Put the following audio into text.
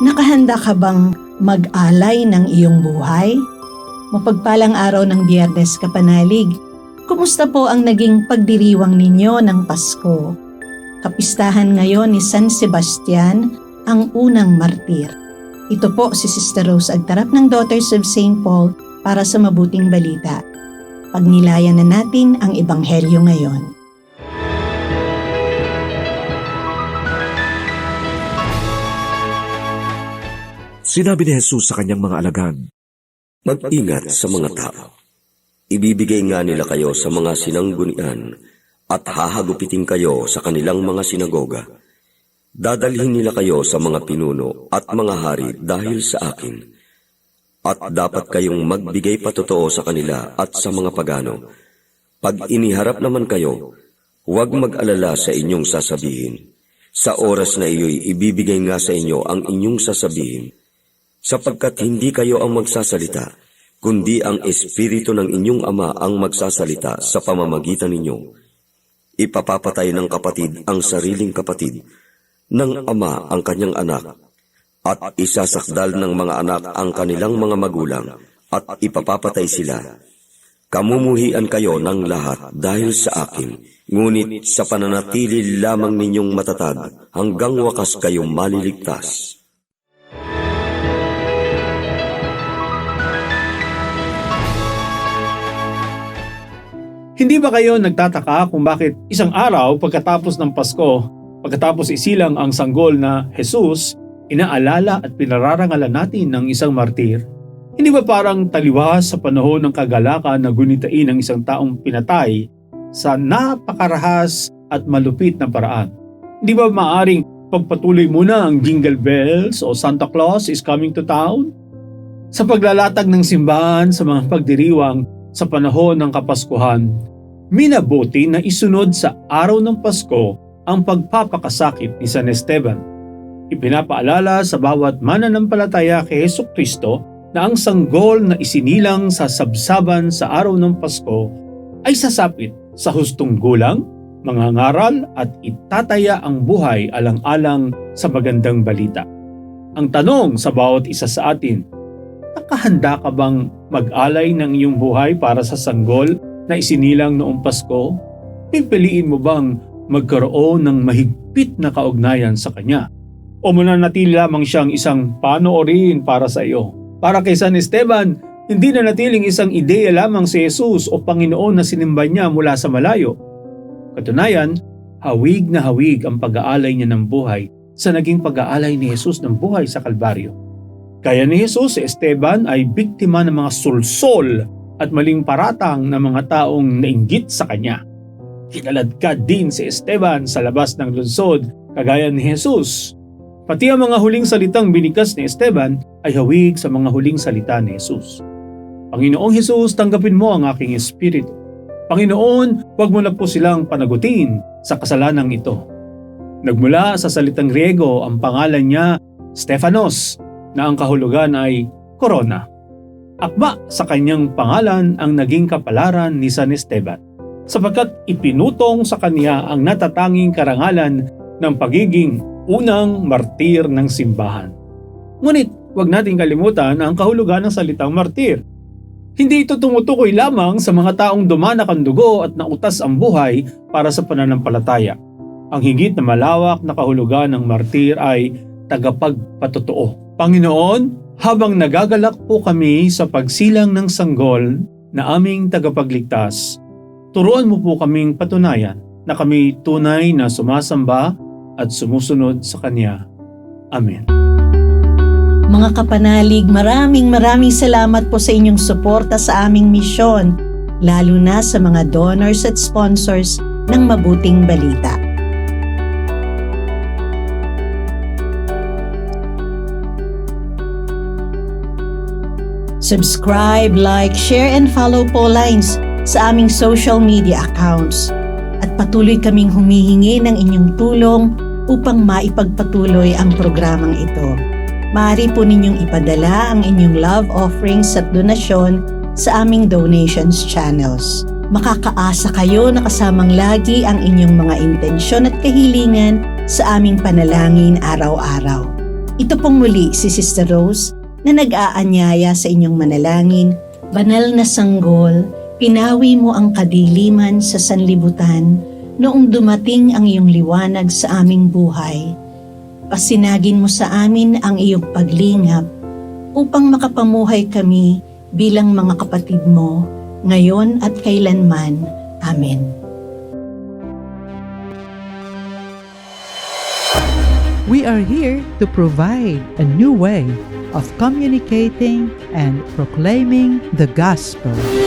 Nakahanda ka bang mag-alay ng iyong buhay? Mapagpalang araw ng Biyernes Kapanalig. Kumusta po ang naging pagdiriwang ninyo ng Pasko? Kapistahan ngayon ni San Sebastian, ang unang martir. Ito po si Sister Rose Agtarap ng Daughters of St. Paul para sa mabuting balita. Pagnilayan na natin ang Ebanghelyo ngayon. Sinabi ni Jesus sa kanyang mga alagad, Mag-ingat sa mga tao. Ibibigay nga nila kayo sa mga sinanggunian at hahagupitin kayo sa kanilang mga sinagoga. Dadalhin nila kayo sa mga pinuno at mga hari dahil sa akin. At dapat kayong magbigay patotoo sa kanila at sa mga pagano. Pag iniharap naman kayo, huwag mag-alala sa inyong sasabihin. Sa oras na iyo'y ibibigay nga sa inyo ang inyong sasabihin. Sapagkat hindi kayo ang magsasalita, kundi ang Espiritu ng inyong Ama ang magsasalita sa pamamagitan ninyo. Ipapapatay ng kapatid ang sariling kapatid, ng ama ang kanyang anak, at isasakdal ng mga anak ang kanilang mga magulang, at ipapapatay sila. Kamumuhian kayo ng lahat dahil sa akin, ngunit sa pananatili lamang ninyong matatag, hanggang wakas kayong maliligtas. Hindi ba kayo nagtataka kung bakit isang araw pagkatapos ng Pasko, pagkatapos isilang ang sanggol na Jesus, inaalala at pinararangalan natin ng isang martir? Hindi ba parang taliwas sa panahon ng kagalakan na gunitain ng isang taong pinatay sa napakarahas at malupit na paraan? Hindi ba maaring pagpatuloy muna ang Jingle Bells o Santa Claus is coming to town? Sa paglalatag ng simbahan sa mga pagdiriwang sa panahon ng Kapaskuhan, minabuti na isunod sa araw ng Pasko ang pagpapakasakit ni San Esteban. Ipinapaalala sa bawat mananampalataya kay Hesukristo na ang sanggol na isinilang sa sabsaban sa araw ng Pasko ay sasapit sa hustong gulang, mangangaral at itataya ang buhay alang-alang sa magandang balita. Ang tanong sa bawat isa sa atin, nakahanda ka bang mag-alay ng iyong buhay para sa sanggol na isinilang noong Pasko? Pipiliin mo bang magkaroon ng mahigpit na kaugnayan sa Kanya? O mananatili lamang siyang isang panoorin para sa iyo? Para kay San Esteban, hindi na natiling isang ideya lamang si Jesus o Panginoon na sinimba niya mula sa malayo. Katunayan, hawig na hawig ang pag-aalay niya ng buhay sa naging pag-aalay ni Jesus ng buhay sa Kalbaryo. Kaya ni Jesus, si Esteban ay biktima ng mga sulsol at maling paratang ng mga taong nainggit sa kanya. Kinaladkad din si Esteban sa labas ng lungsod kagaya ni Jesus. Pati ang mga huling salitang binikas ni Esteban ay hawig sa mga huling salita ni Jesus. Panginoong Jesus, tanggapin mo ang aking espiritu. Panginoon, huwag mo na po silang panagutin sa kasalanang ito. Nagmula sa salitang Griego ang pangalan niya Stephanos, na ang kahulugan ay korona. Akma sa kanyang pangalan ang naging kapalaran ni San Esteban, sapagkat ipinutong sa kanya ang natatanging karangalan ng pagiging unang martir ng simbahan. Ngunit huwag nating kalimutan ang kahulugan ng salitang martir. Hindi ito tumutukoy lamang sa mga taong dumanak ang dugo at nautas ang buhay para sa pananampalataya. Ang higit na malawak na kahulugan ng martir ay tagapagpatotoo. Panginoon, habang nagagalak po kami sa pagsilang ng sanggol na aming tagapagligtas, turuan mo po kaming patunayan na kami tunay na sumasamba at sumusunod sa Kanya. Amen. Mga kapanalig, maraming salamat po sa inyong suporta sa aming misyon, lalo na sa mga donors at sponsors ng Mabuting Balita. Subscribe, like, share, and follow po lines sa aming social media accounts. At patuloy kaming humihingi ng inyong tulong upang maipagpatuloy ang programang ito. Maaari po ninyong ipadala ang inyong love offerings at donasyon sa aming donations channels. Makakaasa kayo na kasamang lagi ang inyong mga intensyon at kahilingan sa aming panalangin araw-araw. Ito pong muli si Sister Rose na nag-aanyaya sa inyong manalangin. Banal na sanggol, pinawi mo ang kadiliman sa sanlibutan noong dumating ang iyong liwanag sa aming buhay. Pasinagin mo sa amin ang iyong paglingap upang makapamuhay kami bilang mga kapatid mo, ngayon at kailanman. Amen. We are here to provide a new way of communicating and proclaiming the gospel.